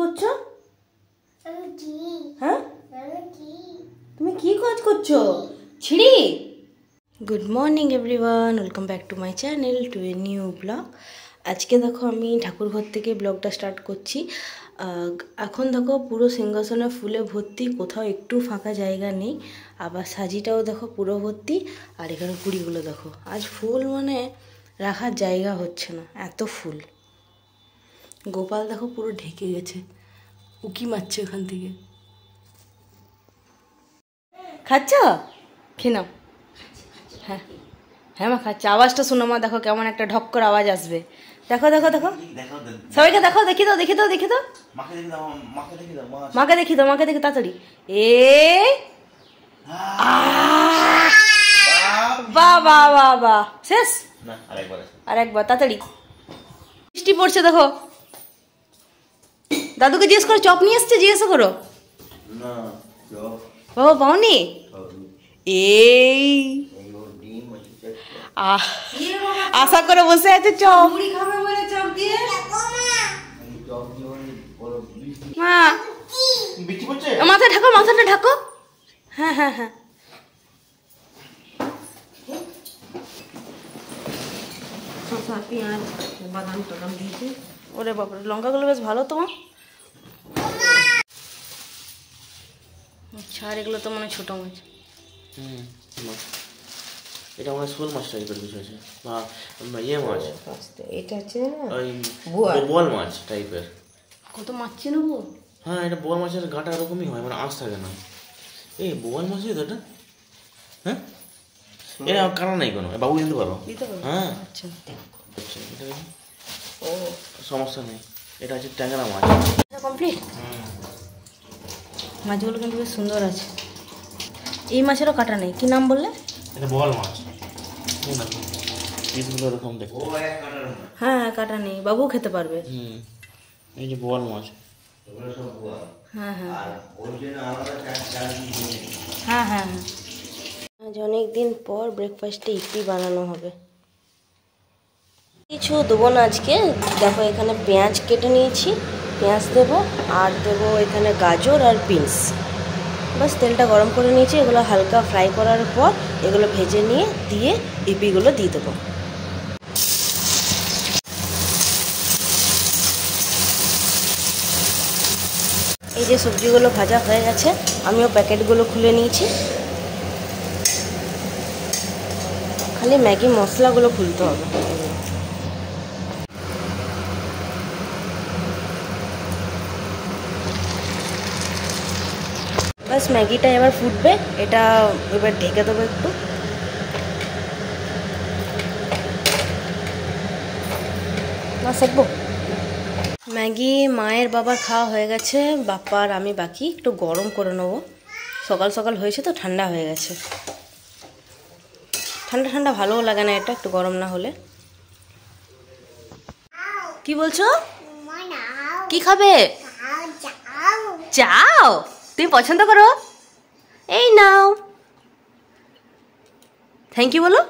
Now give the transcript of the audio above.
করছো? হ্যাঁ, তুমি কি কাজ করছো? ছিড়ি। Good morning everyone, welcome back to my channel, to a new blog. আজকে দেখো আমি ঠাকুর ঘর থেকে ব্লগটা স্টার্ট করছি। এখন দেখো পুরো সিংহাসনে ফুলে ভর্তি, কোথাও একটু ফাঁকা জায়গা নেই। আবার সাজিটাও দেখো পুরো ভর্তি। আর এখানে কুড়িগুলো দেখো, আজ ফুল মানে রাখার জায়গা হচ্ছে না, এত ফুল। গোপাল দেখো পুরো ঢেকে গেছে, উকি মারছে ওখান থেকে। খাচ্ছ? খেয়ে নাও। হ্যাঁ হ্যাঁ মা খাচ্ছে। আওয়াজটা শোনো মা, দেখো কেমন একটা ঢক করে আওয়াজ আসবে। দেখো দেখো দেখো, সবাইকে দেখো, দেখি দাও দেখি দাও দেখি দাও, মাকে দেখি দাও, মাকে দেখি তাড়াতাড়ি। বাহ বাহ বাহ বাহ, শেষ? আর একবার তাড়াতাড়ি। বৃষ্টি পড়ছে দেখো। দাদুকে জিজ্ঞেস করো, চপ নিয়ে এসছে, জিজ্ঞেস করো। বাবা পাওনি? এই আশা করে বসে আছে চপ। মা মাথা ঢাকো, মাথাটা ঢাকো। হ্যাঁ হ্যাঁ হ্যাঁ, পেঁয়াজ বাদাম টাদাম দিয়েছি। ওরে বাবা, লঙ্কাগুলো বেশ ভালো তোমার। আচ্ছা, আর এগুলো তো মানে ছোট মাছ। এটা আমার শোল মাছ টাইপের কিছু আছে, বা ইয়ে মাছ। এটা হচ্ছে বোয়াল মাছ টাইপের। কত মাছ চেনবো? হ্যাঁ, এটা বোয়াল মাছের গাঁটা এরকমই হয়, মানে আঁশ থাকে না। এই বোয়াল মাছই তো এটা। হ্যাঁ, এটা কাটা নেই কোনো, বাবু দিতে পারো। হ্যাঁ আচ্ছা, ও সমস্যা নেই। এটা হচ্ছে ট্যাংরা মাছ। কমপ্লিট। মাছগুলো কিন্তু বেশ সুন্দর আছে। এই মাছেরও কাটা নেই, কি নাম বললে? এটা বোয়াল মাছ। পিসগুলো এরকম দেখতে। হ্যাঁ হ্যাঁ, কাটা নেই, বাবু খেতে পারবে। এই যে বোয়াল মাছ। হ্যাঁ হ্যাঁ হ্যাঁ হ্যাঁ, আজ অনেকদিন পর ব্রেকফাস্টে ইপি বানানো হবে। কিছু দেবো না আজকে। দেখো এখানে পেঁয়াজ কেটে নিয়েছি, পেঁয়াজ দেবো, আর দেবো এখানে গাজর আর বিনস। বাস তেলটা গরম করে নিয়েছি, এগুলো হালকা ফ্রাই করার পর এগুলো ভেজে নিয়ে দিয়ে ইপিগুলো দিয়ে দেবো। এই যে সবজিগুলো ভাজা হয়ে গেছে, আমিও প্যাকেটগুলো খুলে নিয়েছি। খালি ম্যাগি মশলাগুলো খুলতে হবে। বাস ম্যাগিটা এবার ফুটবে, এটা এবার ঢেকে দেবো একটু। সেকবো। ম্যাগি মায়ের বাবার খাওয়া হয়ে গেছে, বাপ্পার আমি বাকি। একটু গরম করে নেবো, সকাল সকাল হয়েছে তো, ঠান্ডা হয়ে গেছে। ঠান্ডা ঠান্ডা ভালোও লাগে না এটা, একটু গরম না হলে। কি বলছো? কি খাবে? চাও? তুমি পছন্দ করো? এই নাও। থ্যাংক ইউ বলো।